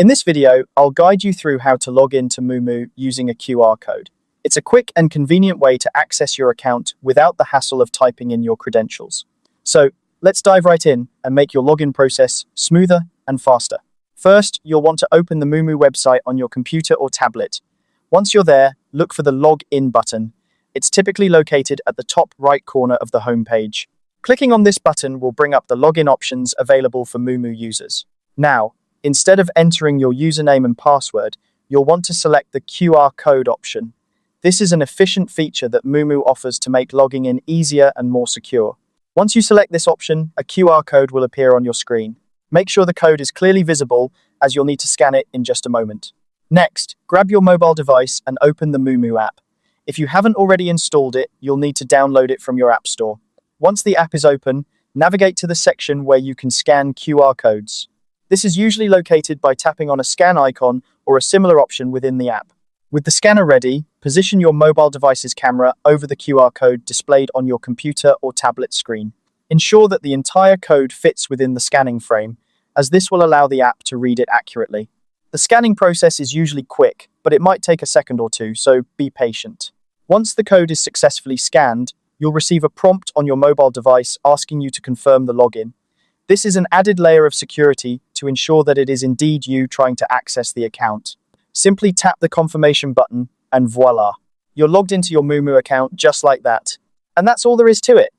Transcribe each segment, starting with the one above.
In this video, I'll guide you through how to log into Moomoo using a QR code. It's a quick and convenient way to access your account without the hassle of typing in your credentials. So, let's dive right in and make your login process smoother and faster. First, you'll want to open the Moomoo website on your computer or tablet. Once you're there, look for the Log In button. It's typically located at the top right corner of the homepage. Clicking on this button will bring up the login options available for Moomoo users. Now, instead of entering your username and password, you'll want to select the QR code option. This is an efficient feature that Moomoo offers to make logging in easier and more secure. Once you select this option, a QR code will appear on your screen. Make sure the code is clearly visible, as you'll need to scan it in just a moment. Next, grab your mobile device and open the Moomoo app. If you haven't already installed it, you'll need to download it from your app store. Once the app is open, navigate to the section where you can scan QR codes. This is usually located by tapping on a scan icon or a similar option within the app. With the scanner ready, position your mobile device's camera over the QR code displayed on your computer or tablet screen. Ensure that the entire code fits within the scanning frame, as this will allow the app to read it accurately. The scanning process is usually quick, but it might take a second or two, so be patient. Once the code is successfully scanned, you'll receive a prompt on your mobile device asking you to confirm the login. This is an added layer of security to ensure that it is indeed you trying to access the account. Simply tap the confirmation button and voila, you're logged into your Moomoo account just like that. And that's all there is to it.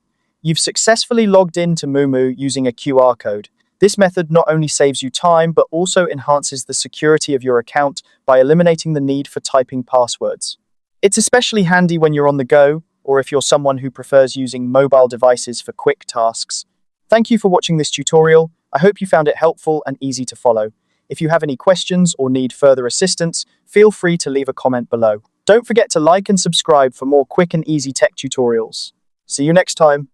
You've successfully logged into Moomoo using a QR code. This method not only saves you time, but also enhances the security of your account by eliminating the need for typing passwords. It's especially handy when you're on the go, or if you're someone who prefers using mobile devices for quick tasks. Thank you for watching this tutorial. I hope you found it helpful and easy to follow. If you have any questions or need further assistance, feel free to leave a comment below. Don't forget to like and subscribe for more quick and easy tech tutorials. See you next time.